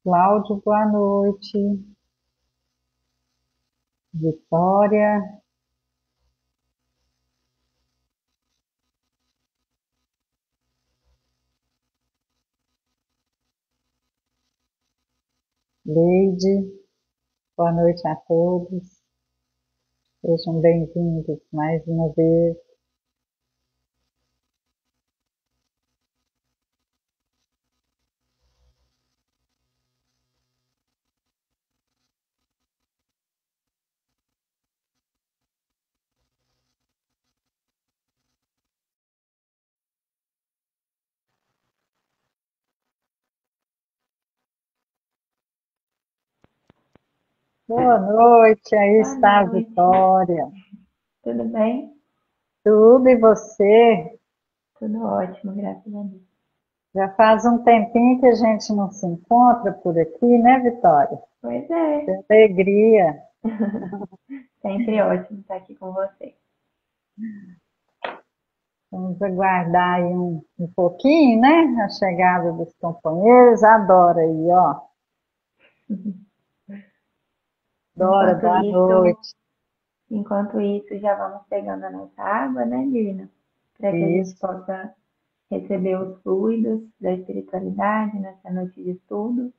Cláudio, boa noite. Vitória, Leide, boa noite a todos. Sejam bem-vindos mais uma vez. Boa noite, aí Boa está a noite, Vitória. tudo bem? Tudo e você? Tudo ótimo, graças a Deus. Já faz um tempinho que a gente não se encontra por aqui, né, Vitória? Pois é, Que alegria. sempre ótimo estar aqui com você. Vamos aguardar aí um pouquinho, né? A chegada dos companheiros. Adoro aí, ó. Dora, Enquanto boa isso, noite. enquanto isso, já vamos pegando a nossa água, né, Lina? Para que a gente Isso. possa receber os fluidos da espiritualidade nessa noite de estudo.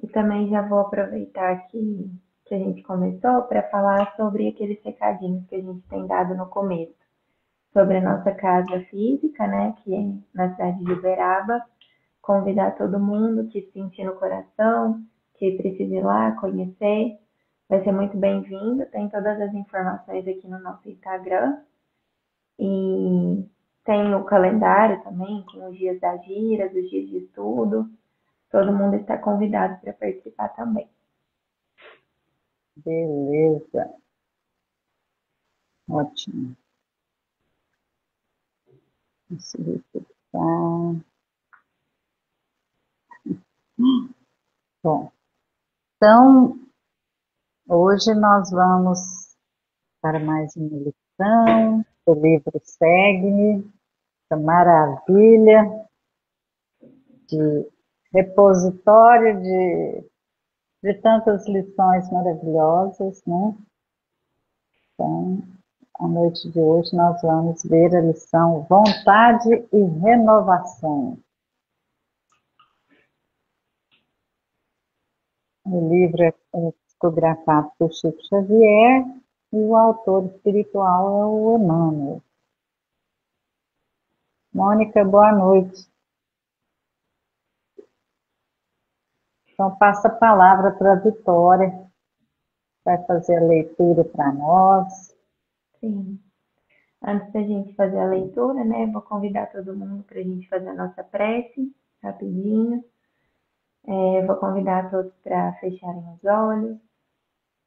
E também já vou aproveitar que a gente começou para falar sobre aqueles recadinhos que a gente tem dado no começo. Sobre a nossa casa física, né, que é na cidade de Uberaba. Convidar todo mundo que sentir no coração, que precisa ir lá conhecer. Vai ser muito bem-vindo. Tem todas as informações aqui no nosso Instagram. E tem o calendário também, com os dias das giras, os dias de estudo. Todo mundo está convidado para participar também. Beleza, ótimo. Consegui fixar. Bom, então hoje nós vamos para mais uma lição do livro Segue-me, essa maravilha de repositório de tantas lições maravilhosas, né? Então, à noite de hoje nós vamos ver a lição Vontade e Renovação. O livro é psicografado por Chico Xavier e o autor espiritual é o Emmanuel. Mônica, boa noite. Então, passa a palavra para a Vitória, vai fazer a leitura para nós. Sim. Antes da gente fazer a leitura, né, vou convidar todo mundo para a gente fazer a nossa prece, rapidinho. Vou convidar todos para fecharem os olhos,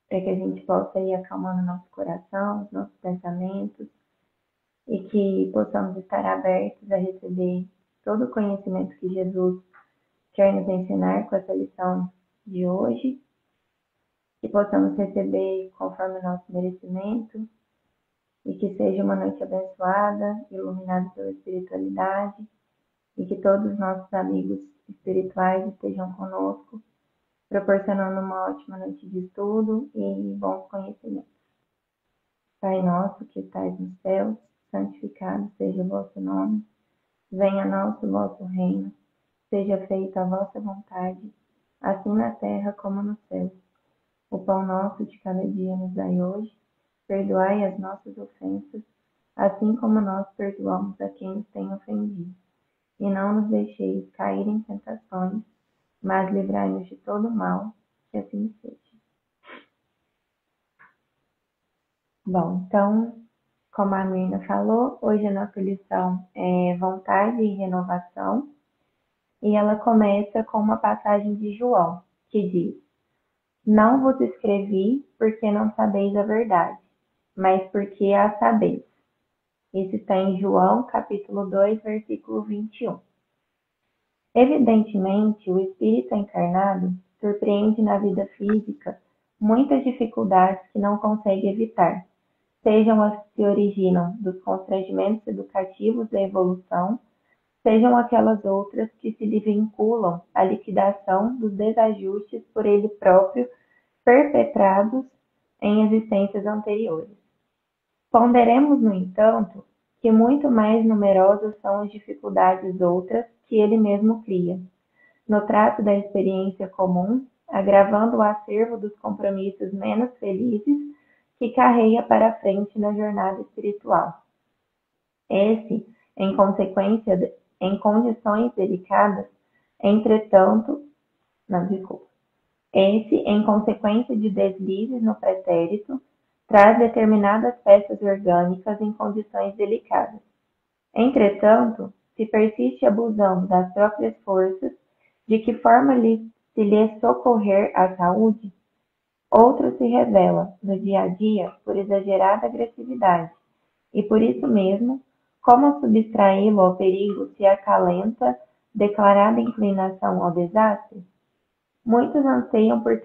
para que a gente possa ir acalmando nosso coração, os nossos pensamentos, e que possamos estar abertos a receber todo o conhecimento que Jesus quer nos ensinar com essa lição de hoje, que possamos receber conforme o nosso merecimento, e que seja uma noite abençoada, iluminada pela espiritualidade, e que todos os nossos amigos espirituais estejam conosco, proporcionando uma ótima noite de estudo e bons conhecimentos. Pai nosso que estais no céu, santificado seja o vosso nome. Venha a nós o vosso reino. Seja feita a vossa vontade, assim na terra como no céu. O pão nosso de cada dia nos dai hoje. Perdoai as nossas ofensas, assim como nós perdoamos a quem nos tem ofendido. E não nos deixeis cair em tentações, mas livrai-nos de todo mal, que assim seja. Bom, então, como a Mirna falou, hoje a nossa lição é vontade e renovação, e ela começa com uma passagem de João, que diz: Não vos escrevi porque não sabeis a verdade, mas porque a sabeis. Isso está em João, capítulo 2, versículo 21. Evidentemente, o espírito encarnado surpreende na vida física muitas dificuldades que não consegue evitar, sejam as que se originam dos constrangimentos educativos da evolução, sejam aquelas outras que se lhe vinculam à liquidação dos desajustes por ele próprio perpetrados em existências anteriores. Ponderemos, no entanto, que muito mais numerosas são as dificuldades outras que ele mesmo cria, no trato da experiência comum, agravando o acervo dos compromissos menos felizes que carreia para a frente na jornada espiritual. Esse, em consequência, em condições delicadas, entretanto, não, desculpa. Esse, em consequência de deslizes no pretérito, traz determinadas peças orgânicas em condições delicadas. Entretanto, se persiste abusando das próprias forças, de que forma se lhe socorrer a saúde? Outro se revela, no dia a dia, por exagerada agressividade, e por isso mesmo, como subtraí-lo ao perigo se acalenta declarada inclinação ao desastre? Muitos anseiam por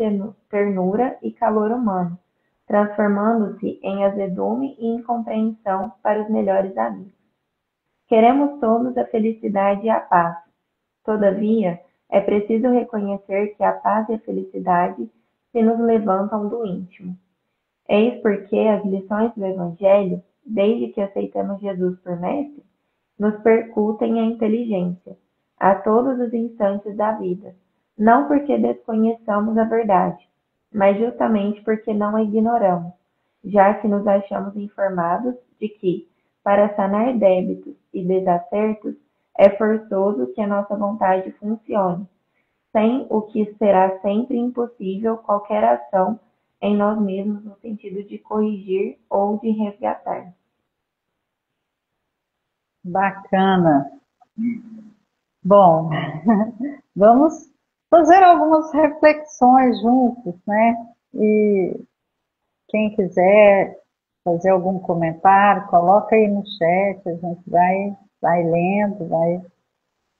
ternura e calor humano, transformando-se em azedume e incompreensão para os melhores amigos. Queremos todos a felicidade e a paz. Todavia, é preciso reconhecer que a paz e a felicidade se nos levantam do íntimo. Eis porque as lições do Evangelho, desde que aceitamos Jesus por mestre, nos percutem a inteligência, a todos os instantes da vida, não porque desconheçamos a verdade, mas justamente porque não a ignoramos, já que nos achamos informados de que, para sanar débitos e desacertos, é forçoso que a nossa vontade funcione, sem o que será sempre impossível qualquer ação em nós mesmos no sentido de corrigir ou de resgatar. Bacana. Bom, vamos fazer algumas reflexões juntos, né? E quem quiser fazer algum comentário, coloca aí no chat, a gente vai lendo,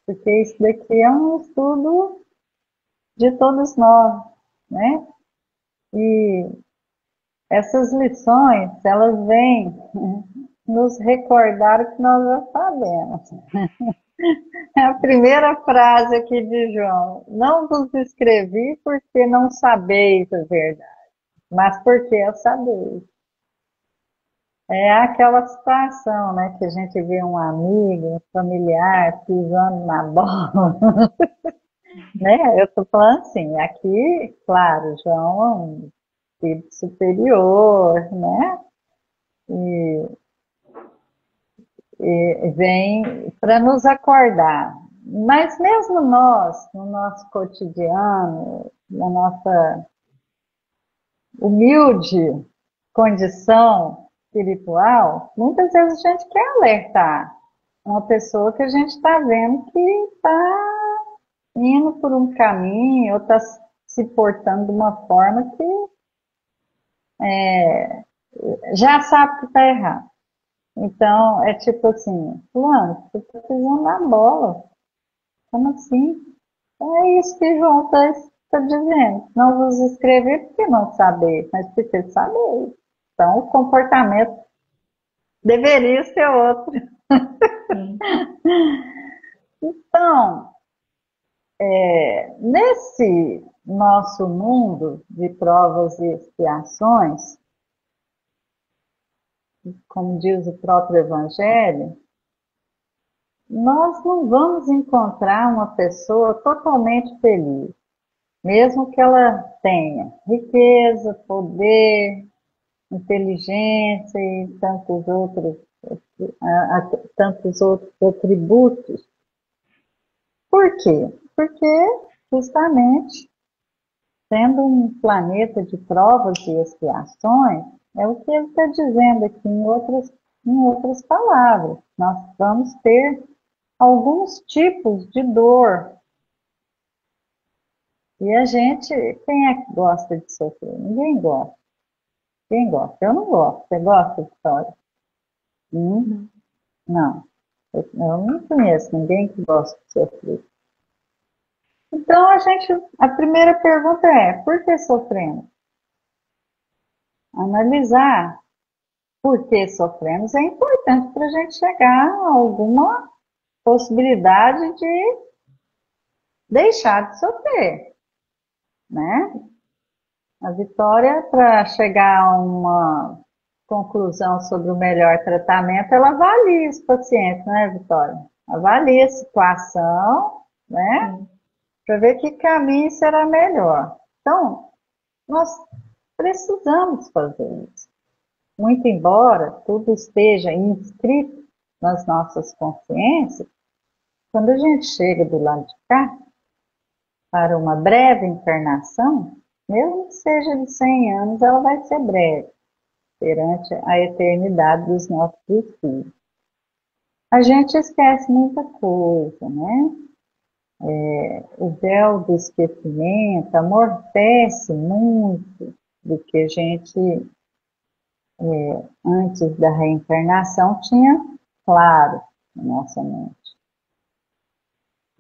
porque isso daqui é um estudo de todos nós, né? E essas lições, elas vêm nos recordar o que nós já sabemos. É a primeira frase aqui de João: não vos escrevi porque não sabeis a verdade, mas porque eu sabeis. É aquela situação, né, que a gente vê um amigo, um familiar pisando na bola, né? Eu estou falando assim, aqui, claro, João é um espírito superior, né? E, e vem para nos acordar. Mas mesmo nós, no nosso cotidiano, na nossa humilde condição espiritual, muitas vezes a gente quer alertar uma pessoa que a gente está vendo que está indo por um caminho ou está se portando de uma forma que já sabe que está errado. Então, é tipo assim, fulano, você está pisando na bola. Como assim? Então, é isso que João está dizendo. Não vos escrever porque não saber, mas porque saber. Então, o comportamento deveria ser outro. Sim. Então, nesse nosso mundo de provas e expiações, como diz o próprio Evangelho, nós não vamos encontrar uma pessoa totalmente feliz, mesmo que ela tenha riqueza, poder, inteligência e tantos outros atributos. Por quê? Porque, justamente, sendo um planeta de provas e expiações, é o que ele está dizendo aqui em outras palavras. Nós vamos ter alguns tipos de dor. E a gente, quem é que gosta de sofrer? Ninguém gosta. Quem gosta? Eu não gosto. Você gosta de história? Não. Eu não conheço ninguém que gosta de sofrer. Então, a primeira pergunta é, por que sofremos? Analisar porque sofremos é importante para a gente chegar a alguma possibilidade de deixar de sofrer, né? A Vitória, para chegar a uma conclusão sobre o melhor tratamento, ela avalia os pacientes, né, Vitória? Avalia a situação, né? Sim. Para ver que caminho será melhor. Então, nós precisamos fazer isso. Muito embora tudo esteja inscrito nas nossas consciências, quando a gente chega do lado de cá, para uma breve encarnação, mesmo que seja de 100 anos, ela vai ser breve, perante a eternidade dos nossos filhos. A gente esquece muita coisa, né? O véu do esquecimento amortece muito do que a gente, antes da reencarnação, tinha claro na nossa mente.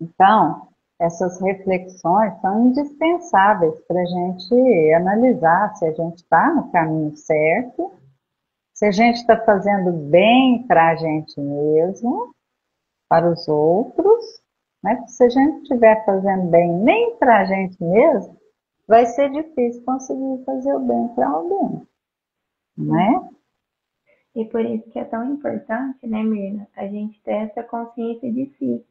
Então, essas reflexões são indispensáveis para a gente analisar se a gente está no caminho certo, se a gente está fazendo bem para a gente mesmo, para os outros, né? Se a gente estiver fazendo bem nem para a gente mesmo, vai ser difícil conseguir fazer o bem para alguém, Sim. né? E por isso que é tão importante, né, Mirna, a gente ter essa consciência de si.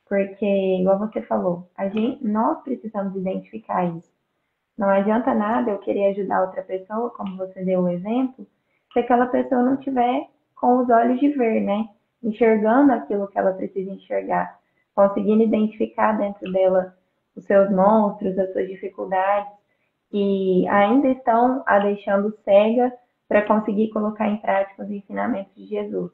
Porque, igual você falou, nós precisamos identificar isso. Não adianta nada eu querer ajudar outra pessoa, como você deu o exemplo, se aquela pessoa não tiver com os olhos de ver, né? Enxergando aquilo que ela precisa enxergar, conseguindo identificar dentro dela os seus monstros, as suas dificuldades, e ainda estão a deixando cega para conseguir colocar em prática os ensinamentos de Jesus.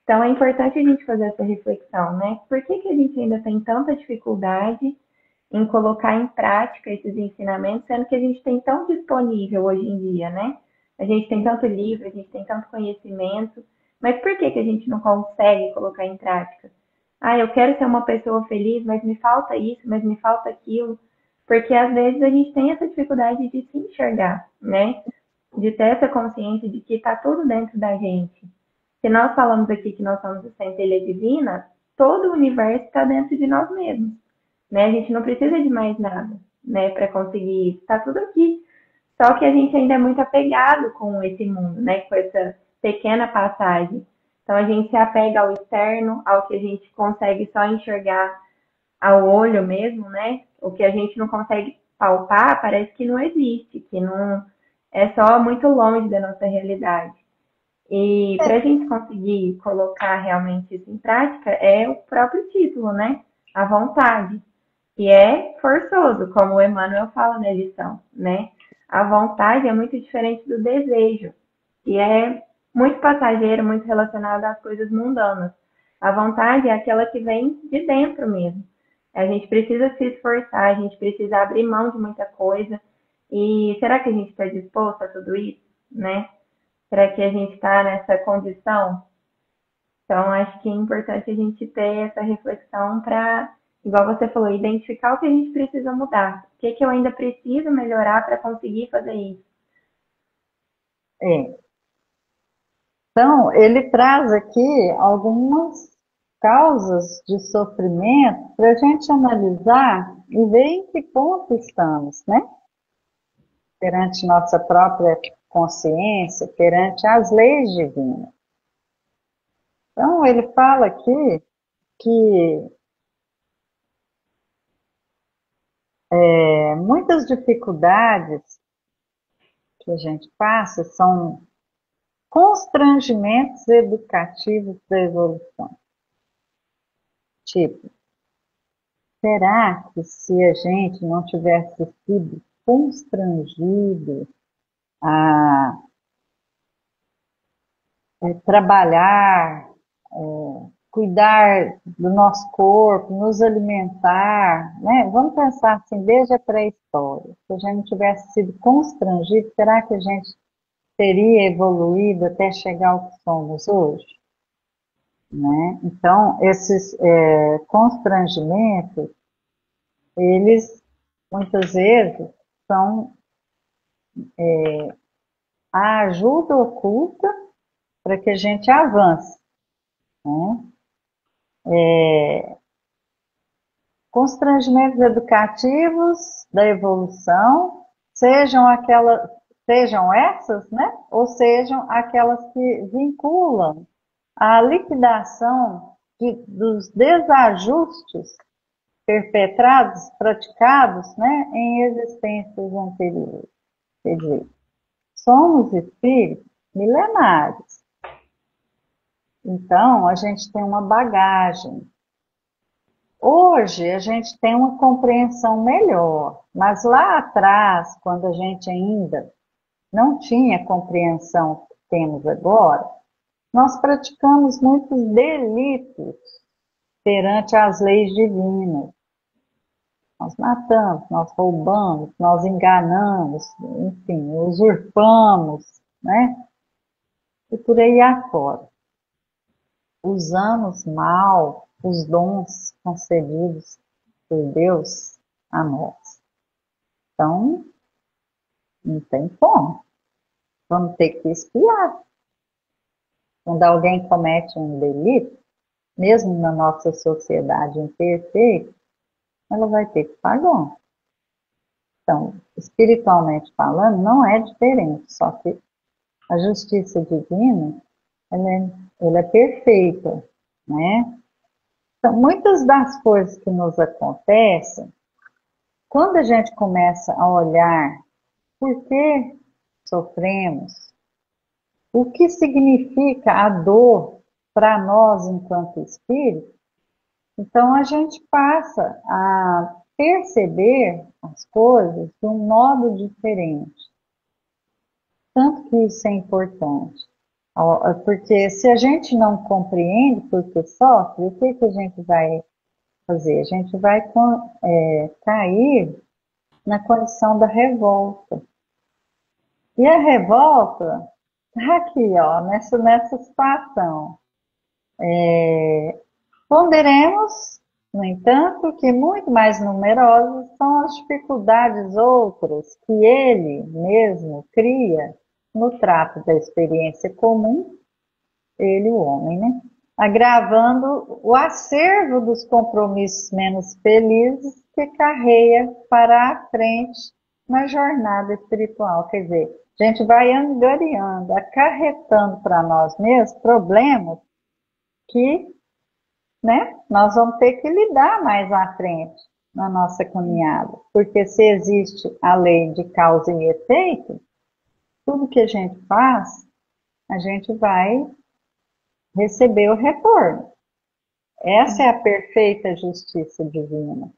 Então é importante a gente fazer essa reflexão, né? Por que, que a gente ainda tem tanta dificuldade em colocar em prática esses ensinamentos, sendo que a gente tem tão disponível hoje em dia, né? A gente tem tanto livro, a gente tem tanto conhecimento, mas por que, que a gente não consegue colocar em prática? Ah, eu quero ser uma pessoa feliz, mas me falta isso, mas me falta aquilo, porque às vezes a gente tem essa dificuldade de se enxergar, né? De ter essa consciência de que está tudo dentro da gente. Se nós falamos aqui que nós somos a centelha divina, todo o universo está dentro de nós mesmos, né? A gente não precisa de mais nada, né, para conseguir isso. Está tudo aqui. Só que a gente ainda é muito apegado com esse mundo, né, com essa pequena passagem. Então a gente se apega ao externo, ao que a gente consegue só enxergar ao olho mesmo, né? O que a gente não consegue palpar parece que não existe, que não é só muito longe da nossa realidade. E para a gente conseguir colocar realmente isso em prática, é o próprio título, né? A vontade, que é forçoso, como o Emmanuel fala na lição, né? A vontade é muito diferente do desejo, que é muito passageiro, muito relacionado às coisas mundanas. A vontade é aquela que vem de dentro mesmo. A gente precisa se esforçar, a gente precisa abrir mão de muita coisa. E será que a gente está disposto a tudo isso, né? Será que a gente está nessa condição? Então, acho que é importante a gente ter essa reflexão para, igual você falou, identificar o que a gente precisa mudar. O que, que eu ainda preciso melhorar para conseguir fazer isso? É. Então, ele traz aqui algumas causas de sofrimento para a gente analisar e ver em que ponto estamos, né? Perante nossa própria consciência, perante as leis divinas. Então, ele fala aqui que muitas dificuldades que a gente passa são constrangimentos educativos da evolução. Tipo, será que se a gente não tivesse sido constrangido a trabalhar, cuidar do nosso corpo, nos alimentar, né? Vamos pensar assim, desde a pré-história. Se a gente não tivesse sido constrangido, será que a gente teria evoluído até chegar ao que somos hoje? Né? Então, esses constrangimentos, eles muitas vezes são a ajuda oculta para que a gente avance, né? Constrangimentos educativos da evolução, sejam essas, né? Ou sejam aquelas que vinculam a liquidação dos desajustes perpetrados, praticados, né, em existências anteriores. Quer dizer, somos espíritos milenares. Então, a gente tem uma bagagem. Hoje, a gente tem uma compreensão melhor, mas lá atrás, quando a gente ainda não tinha a compreensão que temos agora, nós praticamos muitos delitos perante as leis divinas. Nós matamos, nós roubamos, nós enganamos, enfim, usurpamos, né? E por aí afora. Usamos mal os dons concedidos por Deus a nós. Então, não tem como. Vamos ter que espiar. Quando alguém comete um delito, mesmo na nossa sociedade imperfeita, ela vai ter que pagar. Então, espiritualmente falando, não é diferente, só que a justiça divina, ela é perfeita, né? Então, muitas das coisas que nos acontecem, quando a gente começa a olhar por que sofremos, o que significa a dor para nós enquanto espírito, então a gente passa a perceber as coisas de um modo diferente. Tanto que isso é importante. Porque se a gente não compreende por que sofre, o que, que a gente vai fazer? A gente vai cair na condição da revolta. E a revolta está aqui, ó, nessa situação. Ponderemos, no entanto, que muito mais numerosas são as dificuldades outras que ele mesmo cria no trato da experiência comum, ele, o homem, né? Agravando o acervo dos compromissos menos felizes que carreia para a frente na jornada espiritual. Quer dizer, a gente vai angariando, acarretando para nós mesmos problemas que, né, nós vamos ter que lidar mais à frente na nossa caminhada. Porque se existe a lei de causa e efeito, tudo que a gente faz, a gente vai receber o retorno. Essa é a perfeita justiça divina.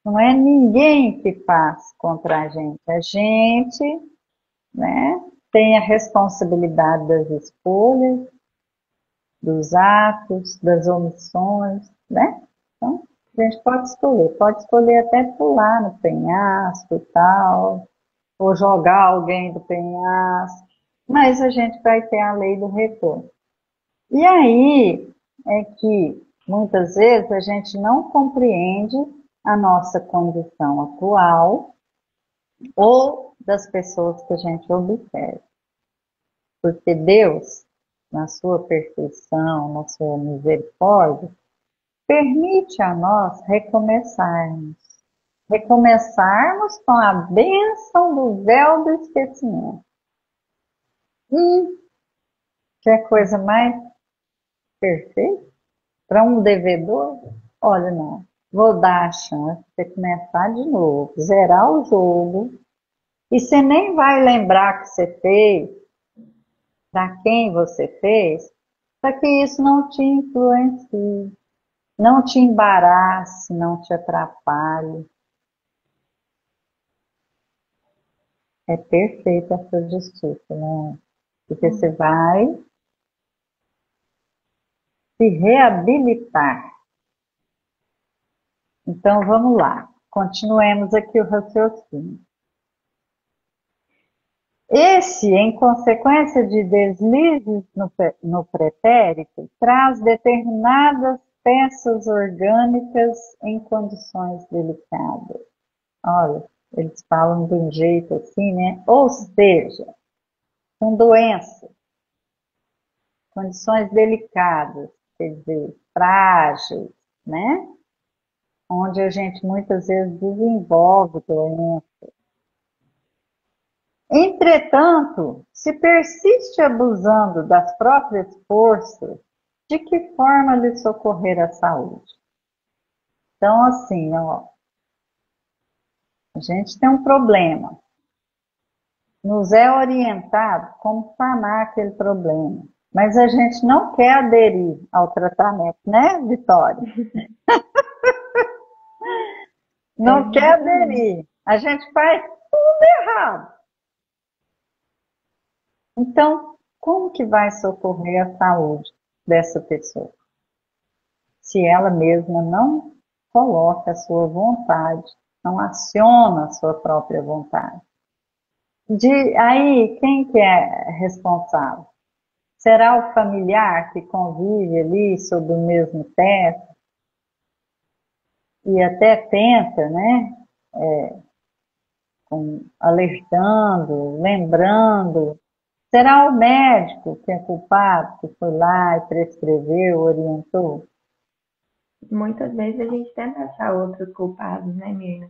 Não é ninguém que faz contra a gente. A gente, né, tem a responsabilidade das escolhas, dos atos, das omissões, né? Então, a gente pode escolher até pular no penhasco e tal, ou jogar alguém do penhasco, mas a gente vai ter a lei do retorno. E aí é que muitas vezes a gente não compreende a nossa condição atual ou das pessoas que a gente observa. Porque Deus, na sua perfeição, na sua misericórdia, permite a nós recomeçarmos. Recomeçarmos com a bênção do véu do esquecimento. Que é coisa mais perfeita? Para um devedor, olha, não, vou dar a chance de você começar de novo, zerar o jogo, e você nem vai lembrar que você fez, para quem você fez, para que isso não te influencie, não te embarace, não te atrapalhe. É perfeita essa justiça, né? Porque você vai se reabilitar. Então, vamos lá. Continuemos aqui o raciocínio. Esse, em consequência de deslizes no pretérito, traz determinadas peças orgânicas em condições delicadas. Olha, eles falam de um jeito assim, né? Ou seja, com doença. condições delicadas, quer dizer, frágeis, né? Onde a gente muitas vezes desenvolve doença. Entretanto, se persiste abusando das próprias forças, de que forma lhe socorrer a saúde? Então, assim, ó, a gente tem um problema. Nos é orientado como sanar aquele problema. Mas a gente não quer aderir ao tratamento, né, Vitória? Não quer Exatamente. aderir. A gente faz errado. Então, como que vai socorrer a saúde dessa pessoa? Se ela mesma não coloca a sua vontade, não aciona a sua própria vontade. Aí, quem que é responsável? Será o familiar que convive ali sob o mesmo teto e até tenta, né, alertando, lembrando? Será o médico que é culpado, que foi lá e prescreveu, orientou? Muitas vezes a gente tenta achar outros culpados, né, Mirna?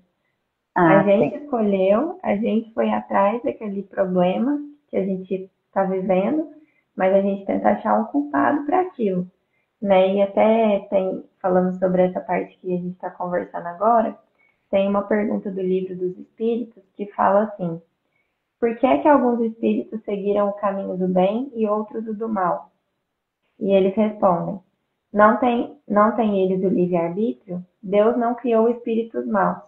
A Ah, gente tem. escolheu, a gente foi atrás daquele problema que a gente está vivendo, mas a gente tenta achar um culpado para aquilo, né? E até tem, falando sobre essa parte que a gente está conversando agora, tem uma pergunta do livro dos Espíritos que fala assim: por que é que alguns espíritos seguiram o caminho do bem e outros o do mal? E eles respondem: não tem eles o livre-arbítrio? Deus não criou espíritos maus,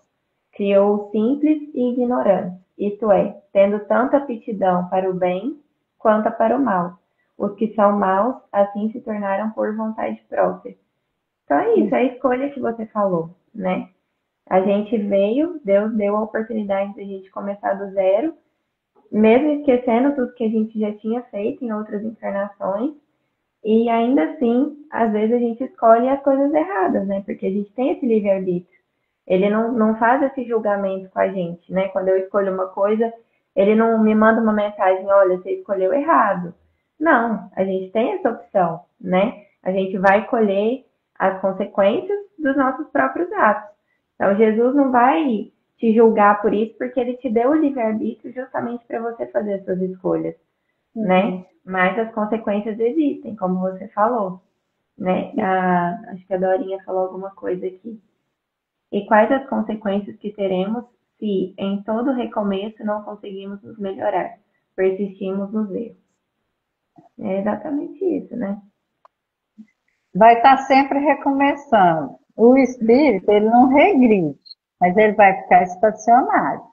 criou os simples e ignorantes, isto é, tendo tanta aptidão para o bem quanto para o mal. Os que são maus, assim se tornaram por vontade própria. Então é isso, é a escolha que você falou, né? A gente veio, Deus deu a oportunidade de a gente começar do zero, mesmo esquecendo tudo que a gente já tinha feito em outras encarnações, e ainda assim, às vezes a gente escolhe as coisas erradas, né? Porque a gente tem esse livre-arbítrio. Ele não faz esse julgamento com a gente, né? Quando eu escolho uma coisa, ele não me manda uma mensagem: olha, você escolheu errado. Não, a gente tem essa opção, né? A gente vai colher as consequências dos nossos próprios atos. Então, Jesus não vai te julgar por isso, porque ele te deu o livre-arbítrio justamente para você fazer as suas escolhas, Uhum. né? Mas as consequências existem, como você falou, né? Acho que a Dorinha falou alguma coisa aqui. E quais as consequências que teremos se, em todo recomeço, não conseguimos nos melhorar, persistimos nos erros? É exatamente isso, né? Vai estar sempre recomeçando. O espírito, ele não regride, mas ele vai ficar estacionário.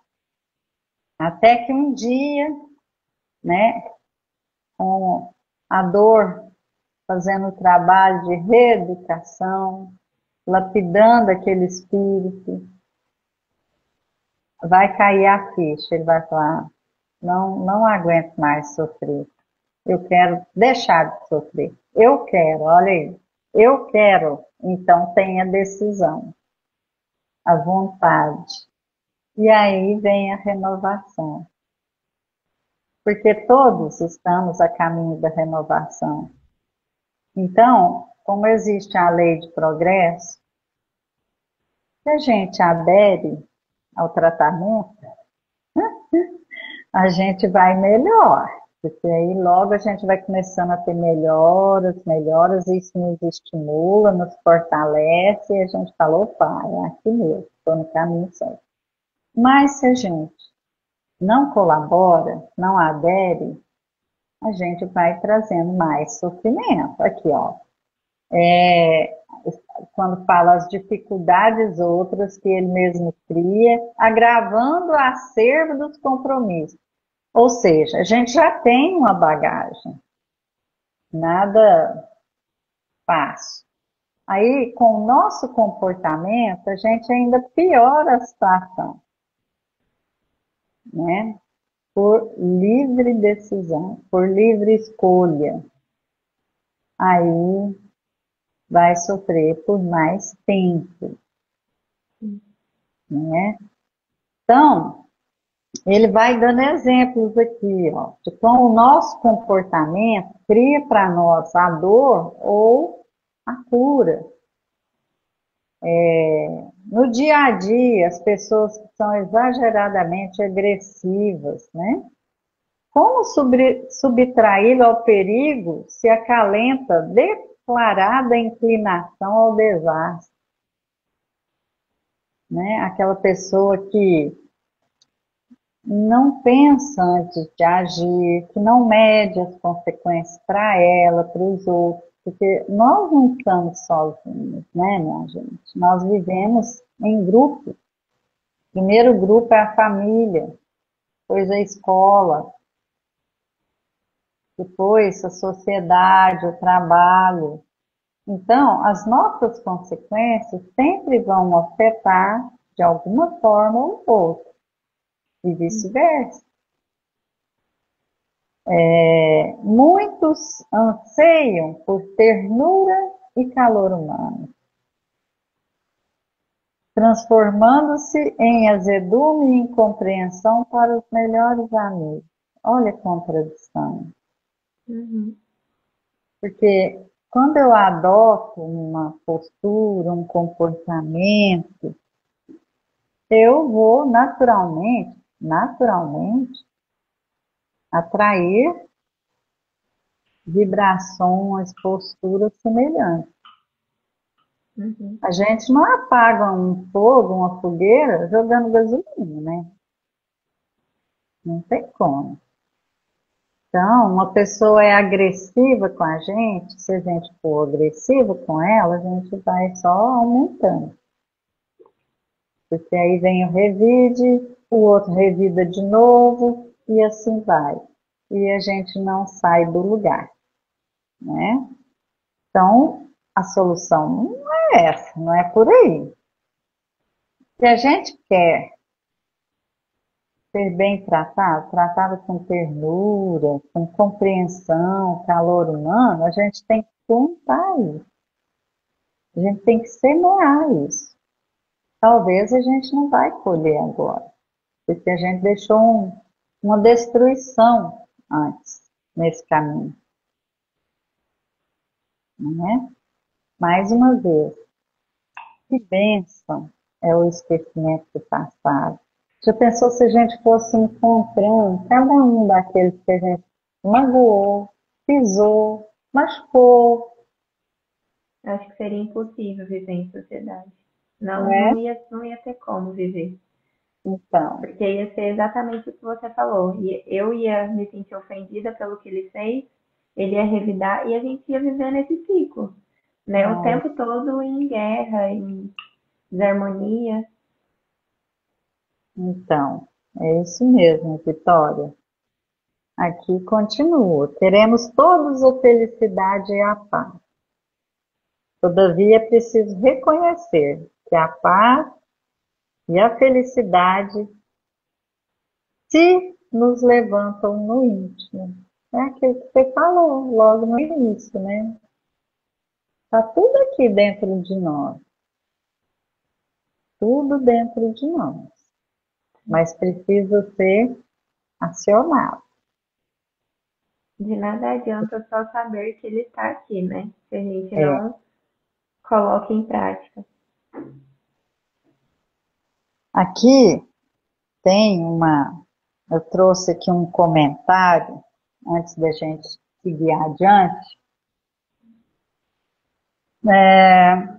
Até que um dia, né, com a dor, fazendo o trabalho de reeducação, lapidando aquele espírito, vai cair a ficha. Ele vai falar: não, não aguento mais sofrer. Eu quero deixar de sofrer. Eu quero, olha aí. Eu quero. Então tem a decisão, a vontade. E aí vem a renovação. Porque todos estamos a caminho da renovação. Então, como existe a lei de progresso, se a gente adere ao tratamento, a gente vai melhor. Porque aí logo a gente vai começando a ter melhoras, melhoras, e isso nos estimula, nos fortalece, e a gente fala: opa, é aqui mesmo, estou no caminho certo. Mas se a gente não colabora, não adere, a gente vai trazendo mais sofrimento. Aqui, ó, é, quando fala as dificuldades outras que ele mesmo cria, agravando o acervo dos compromissos. Ou seja, a gente já tem uma bagagem, nada fácil. Aí, com o nosso comportamento, a gente ainda piora a situação, né? Por livre decisão, por livre escolha. Aí vai sofrer por mais tempo, né? Então, Ele vai dando exemplos aqui, ó, de como o nosso comportamento cria para nós a dor ou a cura. No dia a dia, as pessoas que são exageradamente agressivas, né? Como subtraí-lo ao perigo se acalenta declarada inclinação ao desastre, né? Aquela pessoa que não pensa antes de agir, que não mede as consequências para ela, para os outros, porque nós não estamos sozinhos, né, minha gente? Nós vivemos em grupo. O primeiro grupo é a família, depois a escola, depois a sociedade, o trabalho. Então, as nossas consequências sempre vão afetar, de alguma forma ou outra, e vice-versa. Muitos anseiam por ternura e calor humano, transformando-se em azedume e incompreensão para os melhores amigos. Olha a contradição. Uhum. Porque quando eu adoto uma postura, um comportamento, eu vou naturalmente atrair vibrações, posturas semelhantes. Uhum. A gente não apaga um fogo, uma fogueira, jogando gasolina, né? Não tem como. Então, uma pessoa é agressiva com a gente, se a gente for agressivo com ela, a gente vai só aumentando. Porque aí vem o revide, o outro revida de novo, e assim vai. E a gente não sai do lugar, né? Então, a solução não é essa, não é por aí. Se a gente quer ser bem tratado, tratado com ternura, com compreensão, calor humano, a gente tem que plantar isso. A gente tem que semear isso. Talvez a gente não vai colher agora, porque a gente deixou uma destruição antes nesse caminho, não é? Mais uma vez, que bênção é o esquecimento do passado. Já pensou se a gente fosse encontrando cada um daqueles que a gente magoou, pisou, machucou, Acho que seria impossível viver em sociedade. Não, né? não ia ter como viver. Então, Porque ia ser exatamente o que você falou. Eu ia me sentir ofendida pelo que ele fez, ele ia revidar e a gente ia viver nesse ciclo, né? O ai, tempo todo em guerra, em desarmonia. então, é isso mesmo, Vitória. Aqui continua. Queremos todos a felicidade e a paz. Todavia, é preciso reconhecer que a paz e a felicidade se nos levantam no íntimo. É aquilo que você falou logo no início, né? Está tudo aqui dentro de nós, tudo dentro de nós, mas precisa ser acionado. De nada adianta só saber que ele está aqui, né? Se a gente É, não coloca em prática. aqui tem eu trouxe aqui um comentário antes da gente seguir adiante.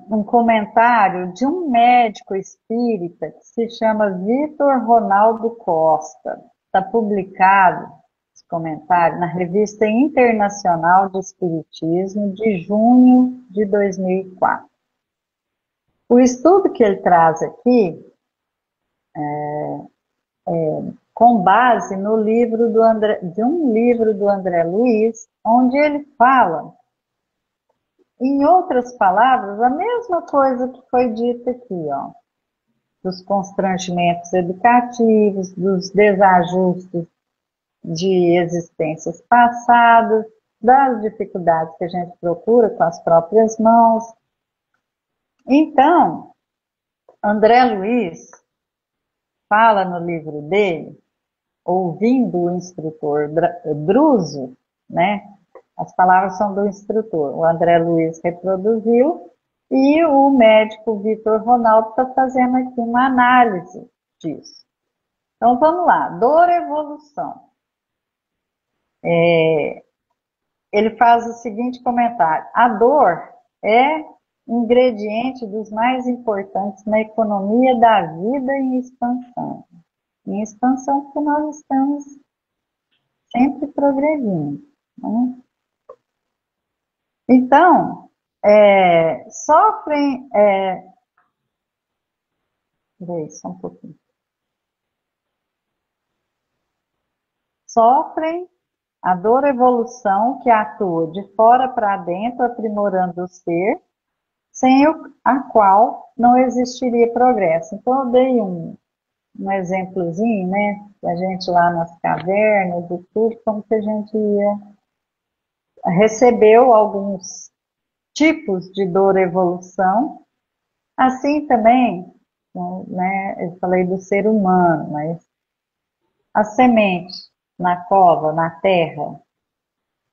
Um comentário de um médico espírita que se chama Vitor Ronaldo Costa. Está publicado esse comentário na Revista Internacional de Espiritismo de junho de 2004. O estudo que ele traz aqui, com base no livro de um livro do André Luiz, onde ele fala, em outras palavras, a mesma coisa que foi dita aqui, ó, dos constrangimentos educativos, dos desajustes de existências passadas, das dificuldades que a gente procura com as próprias mãos. Então, André Luiz fala no livro dele ouvindo o instrutor Druso, né? As palavras são do instrutor. O André Luiz reproduziu e o médico Vitor Ronaldo está fazendo aqui uma análise disso. Então vamos lá, dor evolução. Ele faz o seguinte comentário: a dor é ingrediente dos mais importantes na economia da vida em expansão. Em expansão porque nós estamos sempre progredindo, né? Então, sofrem... Peraí, só um pouquinho. Sofrem a dor evolução que atua de fora para dentro, aprimorando o ser, sem a qual não existiria progresso. Então, eu dei um exemplozinho, né? A gente lá nas cavernas e tudo, como que a gente recebeu alguns tipos de dor evolução. Assim também, né? Eu falei do ser humano, mas a semente na cova, na terra,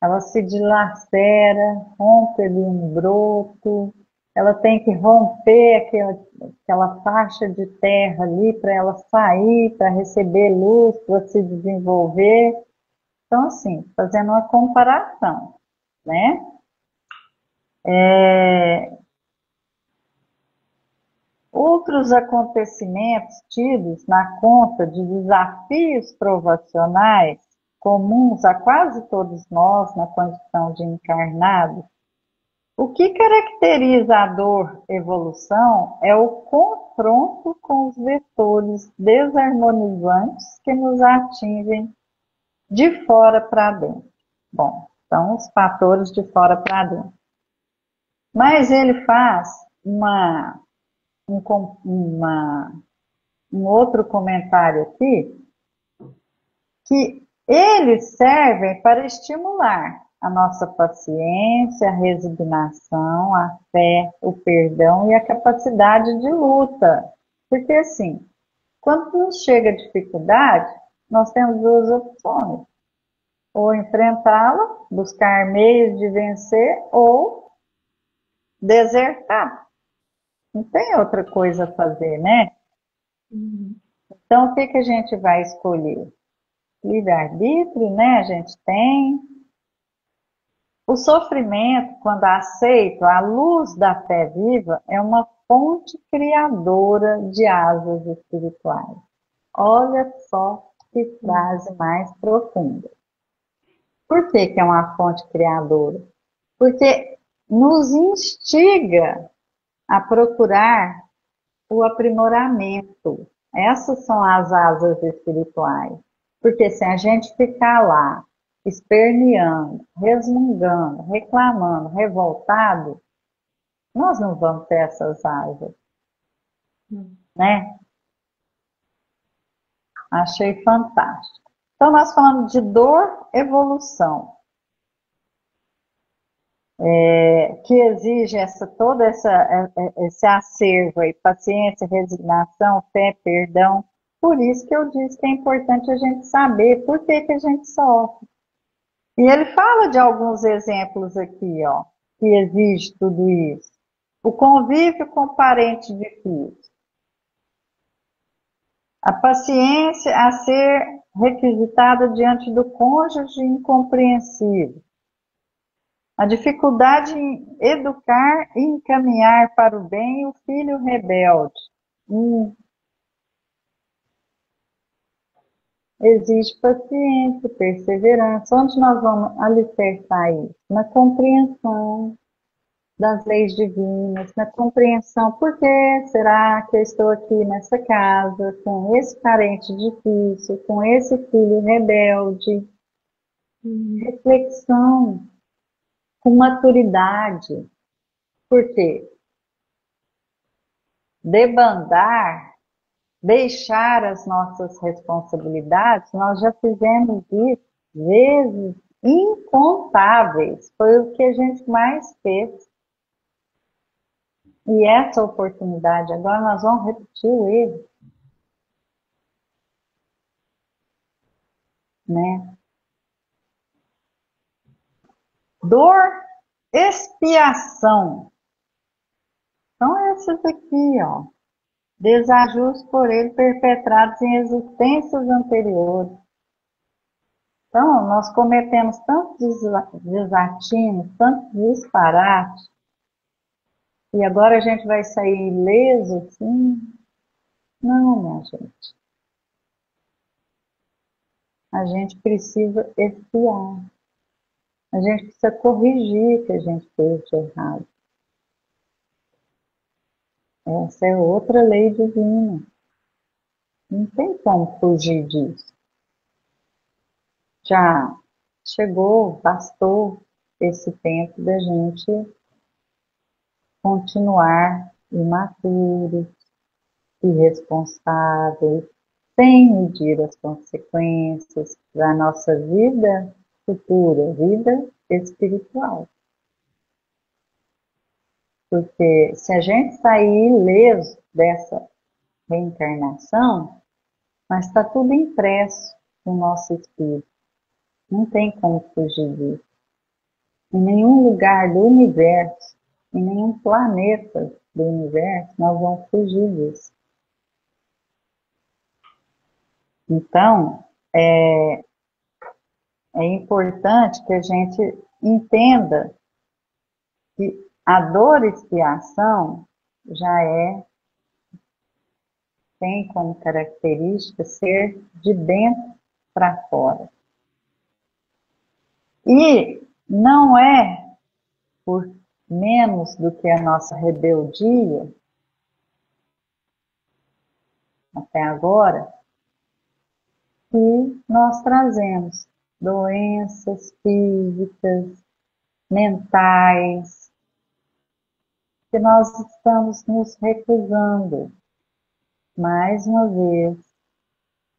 ela se dilacera, rompe ali um broto, ela tem que romper aquela faixa de terra ali para ela sair, para receber luz, para se desenvolver. Então, assim, fazendo uma comparação, né? Outros acontecimentos tidos na conta de desafios provacionais comuns a quase todos nós na condição de encarnados. O que caracteriza a dor evolução é o confronto com os vetores desarmonizantes que nos atingem de fora para dentro. Bom, são os fatores de fora para dentro. Mas ele faz um outro comentário aqui, que eles servem para estimular a nossa paciência, a resignação, a fé, o perdão e a capacidade de luta. Porque assim, quando nos chega a dificuldade, nós temos duas opções: ou enfrentá-la, buscar meios de vencer, ou desertar. Não tem outra coisa a fazer, né? Então, o que a gente vai escolher? Livre-arbítrio, né? A gente tem. O sofrimento, quando aceito à luz da fé viva, é uma fonte criadora de asas espirituais. Olha só que frase mais profunda. Por que é uma fonte criadora? Porque nos instiga a procurar o aprimoramento. Essas são as asas espirituais. Porque se a gente ficar lá esperneando, resmungando, reclamando, revoltado, nós não vamos ter essas asas, né? Achei fantástico. Então, nós falamos de dor, evolução, que exige esse acervo aí, paciência, resignação, fé, perdão. Por isso que eu disse que é importante a gente saber por que a gente sofre. E ele fala de alguns exemplos aqui, ó, que exige tudo isso. O convívio com parente difícil. A paciência a ser requisitada diante do cônjuge incompreensível. A dificuldade em educar e encaminhar para o bem o filho rebelde. Exige paciência, perseverança. Onde nós vamos alicerçar isso? Na compreensão das leis divinas, na compreensão. Por que será que eu estou aqui nessa casa, com esse parente difícil, com esse filho rebelde? Reflexão, com maturidade. Por quê? Debandar, deixar as nossas responsabilidades, nós já fizemos isso vezes incontáveis. Foi o que a gente mais fez. E essa oportunidade, agora nós vamos repetir o erro. né? Dor, expiação. São esses aqui, ó. Desajustes por ele perpetrados em existências anteriores. Então, nós cometemos tantos desatinos, tantos disparates, e agora a gente vai sair ileso, assim? Não, minha gente. A gente precisa expiar. A gente precisa corrigir o que a gente fez de errado. Essa é outra lei divina. Não tem como fugir disso. Já chegou, bastou esse tempo da gente continuar imaturos, irresponsáveis, sem medir as consequências da nossa vida futura, vida espiritual. Porque se a gente sair ileso dessa reencarnação, mas está tudo impresso no nosso espírito. Não tem como fugir disso. Em nenhum lugar do universo, em nenhum planeta do universo, nós vamos fugir disso. Então, é importante que a gente entenda que a dor e expiação tem como característica ser de dentro para fora. E não é por menos do que a nossa rebeldia até agora que nós trazemos doenças físicas, mentais, que nós estamos nos recusando, mais uma vez,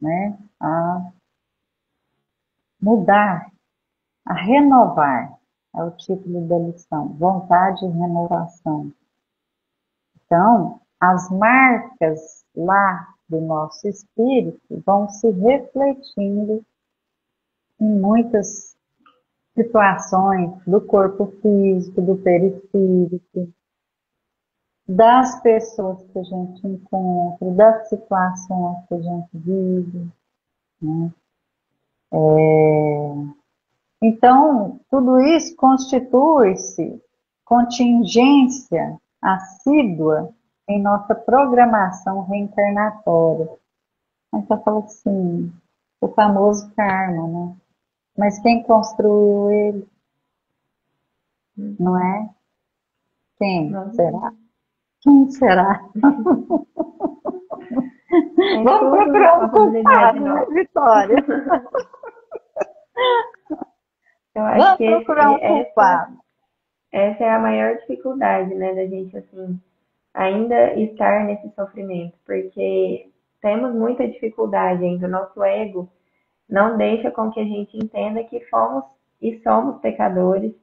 né, a mudar, a renovar, é o título da lição, vontade e renovação. Então, as marcas lá do nosso espírito vão se refletindo em muitas situações do corpo físico, do perispírito, das pessoas que a gente encontra, das situações que a gente vive, né? Então, tudo isso constitui-se contingência assídua em nossa programação reencarnatória. A gente fala assim, o famoso karma, né? Mas quem construiu ele? Não é? Quem será? Quem será? Vamos procurar um culpado, né, Vitória? Eu acho Vamos que procurar um culpado. essa é a maior dificuldade, né, da gente, assim, ainda estar nesse sofrimento, porque temos muita dificuldade ainda. O nosso ego não deixa com que a gente entenda que fomos e somos pecadores,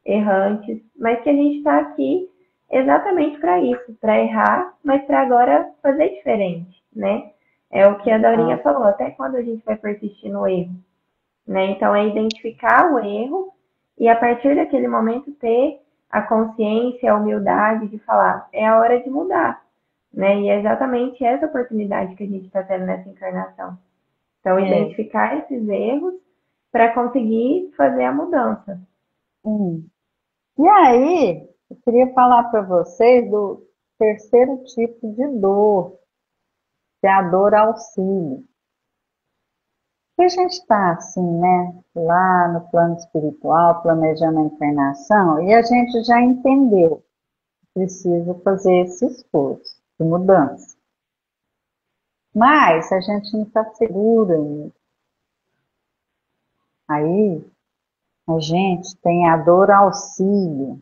errantes, mas que a gente está aqui exatamente para isso, para errar, mas para agora fazer diferente, né? É o que a Daurinha falou, até quando a gente vai persistir no erro, né? Então é identificar o erro e a partir daquele momento ter a consciência, a humildade de falar, é a hora de mudar, né? E é exatamente essa oportunidade que a gente está tendo nessa encarnação. Então, identificar esses erros para conseguir fazer a mudança. E aí, eu queria falar para vocês do terceiro tipo de dor, que é a dor auxílio. E a gente está assim, né, lá no plano espiritual, planejando a encarnação, e a gente já entendeu que precisa fazer esse esforço de mudança. Mas a gente não está seguro ainda. Aí a gente tem a dor auxílio,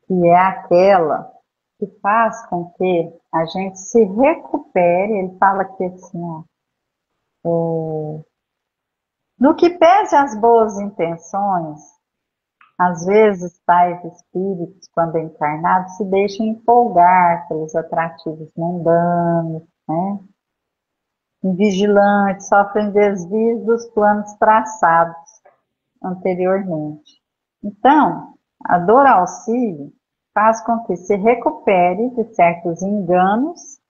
que é aquela que faz com que a gente se recupere. Ele fala aqui assim, ó, no que pese às boas intenções, às vezes tais espíritos, quando encarnados, se deixam empolgar pelos atrativos mundanos, né? vigilantes, sofrem desvios dos planos traçados anteriormente. Então, a dor auxílio faz com que se recupere de certos enganos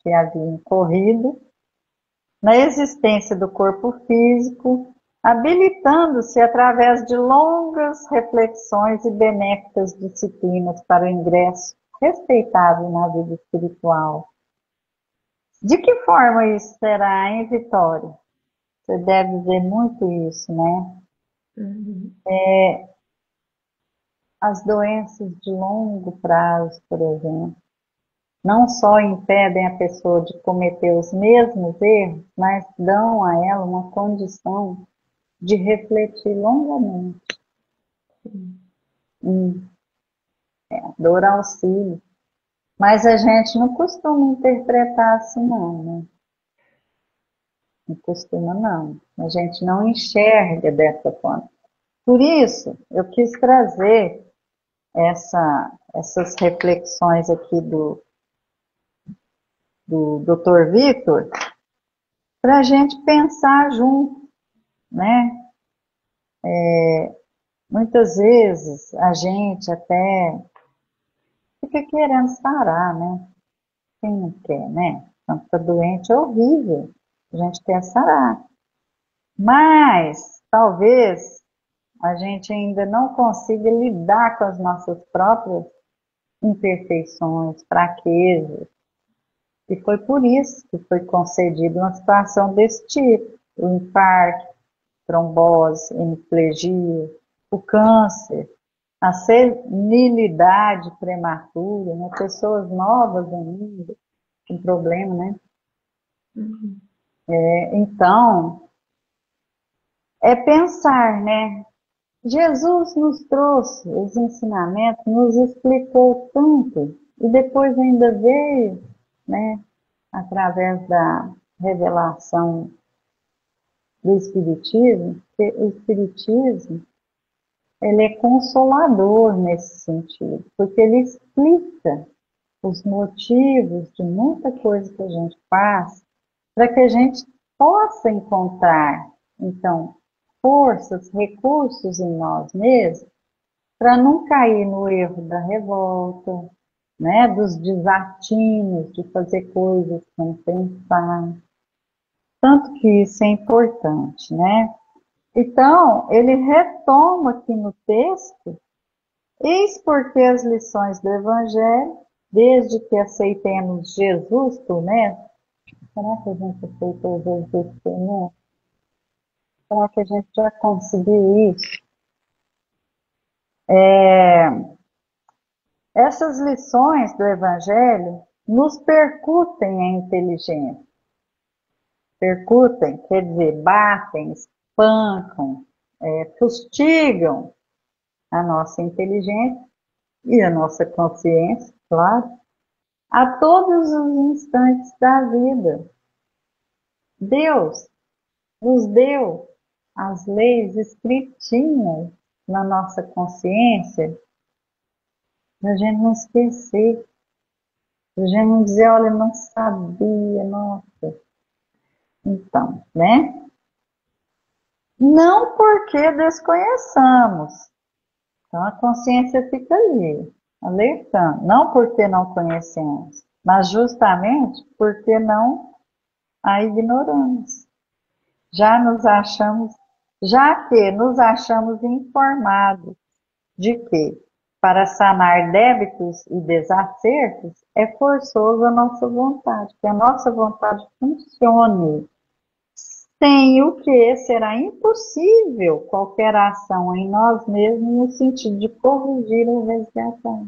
que haviam incorrido na existência do corpo físico, habilitando-se através de longas reflexões e benéficas disciplinas para o ingresso respeitável na vida espiritual. De que forma isso será, hein, Vitória? Você deve ver muito isso, né? Uhum. As doenças de longo prazo, por exemplo, não só impedem a pessoa de cometer os mesmos erros, mas dão a ela uma condição de refletir longamente. Dor auxílio. Mas a gente não costuma interpretar assim, não, né? Não costuma, não. A gente não enxerga dessa forma. Por isso, eu quis trazer essas reflexões aqui do Dr. Victor para a gente pensar junto, né? Muitas vezes a gente até fica querendo sarar, né? Quem não quer, né? Quando está doente é horrível, a gente quer sarar. Mas talvez a gente ainda não consiga lidar com as nossas próprias imperfeições, fraquezas. E foi por isso que foi concedida uma situação desse tipo. O infarto, trombose, hemiplegia, o câncer, a senilidade prematura, né? Pessoas novas ainda, com problema, né? Uhum. Então, é pensar, né? Jesus nos trouxe os ensinamentos, nos explicou tanto, e depois ainda veio, né, através da revelação do Espiritismo, que o Espiritismo, ele é consolador nesse sentido, porque ele explica os motivos de muita coisa que a gente faz, para que a gente possa encontrar, então, forças, recursos em nós mesmos, para não cair no erro da revolta, né, dos desatinos, de fazer coisas sem pensar. Tanto que isso é importante, né? Então, ele retoma aqui no texto, eis porque as lições do Evangelho, desde que aceitemos Jesus por mestre, será que a gente aceitou Jesus por mestre? Será que a gente já conseguiu isso? Essas lições do Evangelho nos percutem a inteligência. Percutem, quer dizer, batem, espancam, fustigam a nossa inteligência e a nossa consciência, claro, a todos os instantes da vida. Deus nos deu as leis escritinhas na nossa consciência, para a gente não esquecer, para a gente não dizer, olha, não sabia, nossa. Então, né? Não porque desconheçamos. Então a consciência fica ali, alertando. Não porque não conhecemos, mas justamente porque não a ignoramos. Já que nos achamos informados de que, para sanar débitos e desacertos, é forçoso a nossa vontade, que a nossa vontade funcione. Sem o que será impossível qualquer ação em nós mesmos no sentido de corrigir ou resgatar.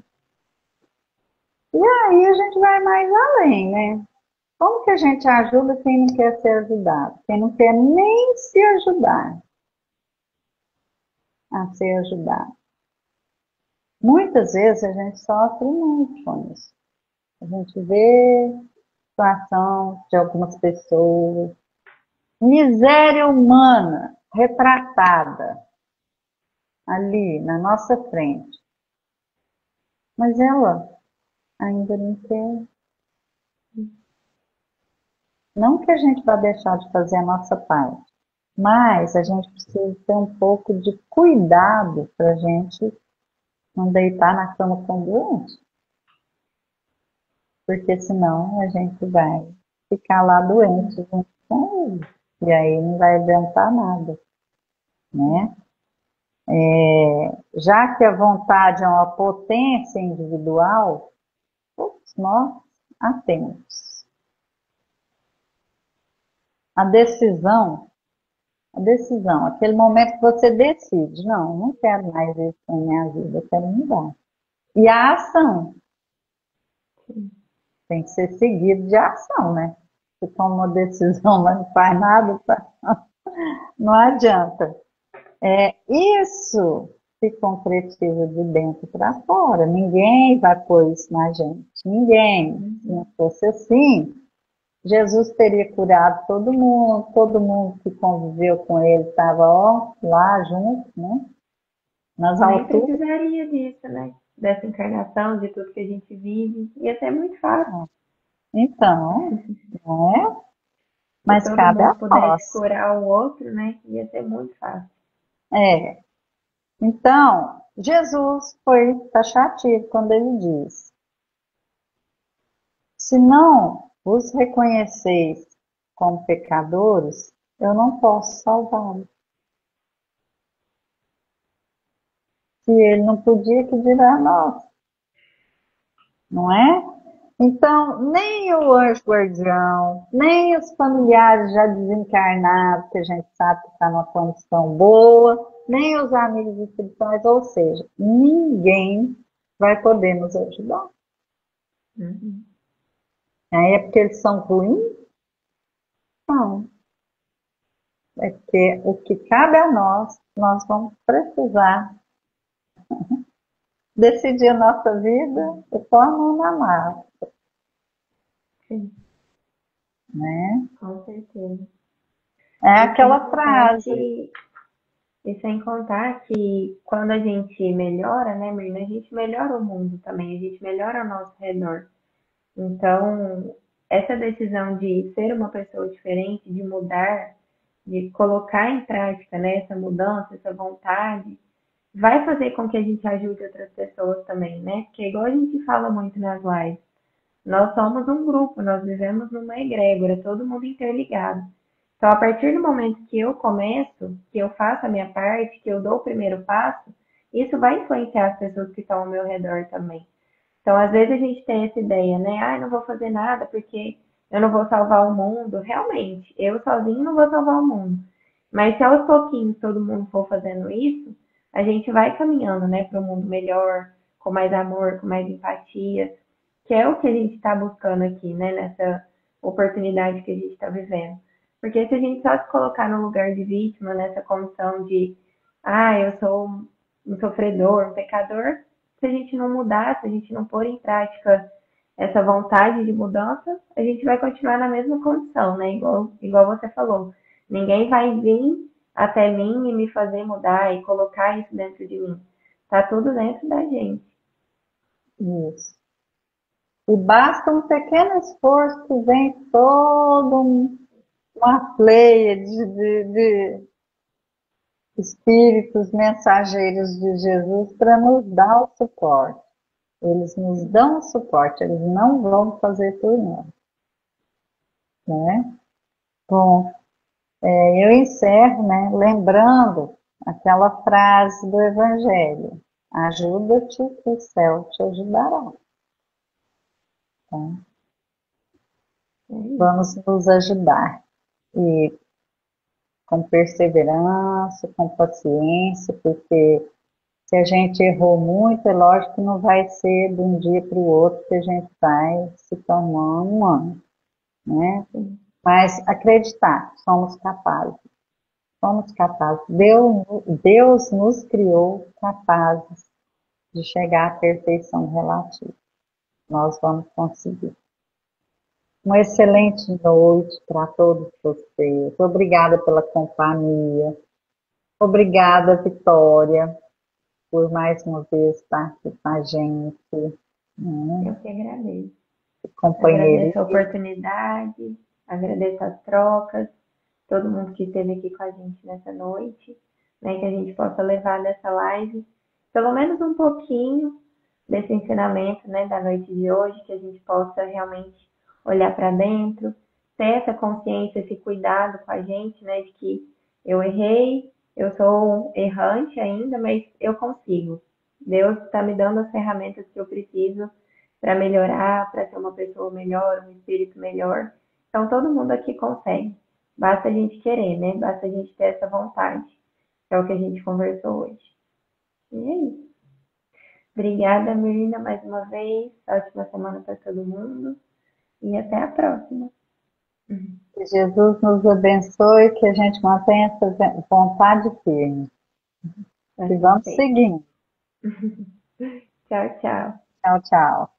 E aí a gente vai mais além, né? Como que a gente ajuda quem não quer ser ajudado? Quem não quer nem se ajudar a ser ajudado. Muitas vezes a gente sofre muito com isso. A gente vê a situação de algumas pessoas, miséria humana retratada ali na nossa frente. Mas ela ainda não quer. Não que a gente vá deixar de fazer a nossa parte, mas a gente precisa ter um pouco de cuidado para a gente não deitar na cama com doente, porque senão a gente vai ficar lá doente junto com ele. E aí não vai adiantar nada, né? Já que a vontade é uma potência individual, todos nós a temos. A decisão, a decisão, aquele momento que você decide, não, não quero mais isso na minha vida, eu quero mudar. E a ação tem que ser seguido de ação, né? Se toma uma decisão, mas não faz nada, não adianta. Isso se concretiza de dentro para fora. Ninguém vai pôr isso na gente. Ninguém. Se não fosse assim, Jesus teria curado todo mundo que conviveu com ele estava lá junto, né? Nas Nem alturas. precisaria disso, né? Dessa encarnação, de tudo que a gente vive. Ia ser muito fácil. Então, não é? Se Mas todo cabe a mundo pudesse nós. curar o outro, né? Ia ser muito fácil. É. Então, Jesus foi taxativo quando ele diz: se não vos reconheceis como pecadores, eu não posso salvá-los. Se ele não podia, que dirá nós, não é? Então, nem o anjo guardião, nem os familiares já desencarnados, que a gente sabe que está numa condição boa, nem os amigos espirituais, ou seja, ninguém vai poder nos ajudar. Uhum. Aí é porque eles são ruins? Não. É porque o que cabe a nós, nós vamos precisar decidir a nossa vida e pôr a mão na massa, Sim, né? com certeza. É E sem aquela contar frase. que, e sem contar que quando a gente melhora, né, Mirna, a gente melhora o mundo também, a gente melhora ao nosso redor. Então, essa decisão de ser uma pessoa diferente, de mudar, de colocar em prática, né, essa mudança, essa vontade, vai fazer com que a gente ajude outras pessoas também, né? Porque igual a gente fala muito nas lives, nós somos um grupo, nós vivemos numa egrégora, todo mundo interligado. Então, a partir do momento que eu começo, que eu faço a minha parte, que eu dou o primeiro passo, isso vai influenciar as pessoas que estão ao meu redor também. Então, às vezes a gente tem essa ideia, né? Ah, não vou fazer nada porque eu não vou salvar o mundo. Realmente, eu sozinho não vou salvar o mundo. Mas se aos pouquinhos todo mundo for fazendo isso, a gente vai caminhando, né, para um mundo melhor, com mais amor, com mais empatia, que é o que a gente está buscando aqui, né, nessa oportunidade que a gente está vivendo. Porque se a gente só se colocar no lugar de vítima, nessa condição de, ah, eu sou um sofredor, um pecador, se a gente não mudar, se a gente não pôr em prática essa vontade de mudança, a gente vai continuar na mesma condição, né? Igual você falou. Ninguém vai vir até mim e me fazer mudar e colocar isso dentro de mim. Tá tudo dentro da gente. Isso. E basta um pequeno esforço que vem todo uma pleia de espíritos mensageiros de Jesus para nos dar o suporte. Eles nos dão o suporte, eles não vão fazer por nós, né? Bom, eu encerro, né, lembrando aquela frase do Evangelho: ajuda-te, que o céu te ajudará. Tá? É isso. Vamos nos ajudar e com perseverança, com paciência, porque se a gente errou muito, é lógico que não vai ser de um dia para o outro que a gente vai se tornando humano, né? Sim. Mas acreditar, somos capazes. Somos capazes. Deus nos criou capazes de chegar à perfeição relativa. Nós vamos conseguir. Uma excelente noite para todos vocês. Obrigada pela companhia. Obrigada, Vitória, por mais uma vez estar aqui com a gente, né? Eu que agradeço. Agradeço a Companheirismo. oportunidade. Agradeço as trocas, todo mundo que esteve aqui com a gente nessa noite, né? Que a gente possa levar dessa live pelo menos um pouquinho desse ensinamento, né, da noite de hoje, que a gente possa realmente olhar para dentro, ter essa consciência, esse cuidado com a gente, né, de que eu errei, eu sou errante ainda, mas eu consigo. Deus está me dando as ferramentas que eu preciso para melhorar, para ser uma pessoa melhor, um espírito melhor. Então, todo mundo aqui consegue. Basta a gente querer, né? Basta a gente ter essa vontade. Que é o que a gente conversou hoje. E é isso. Obrigada, Mirna, mais uma vez. Ótima semana para todo mundo. E até a próxima. Que Jesus nos abençoe, que a gente mantenha essa vontade firme. E Assim vamos seja. seguindo. Tchau, tchau. Tchau, tchau.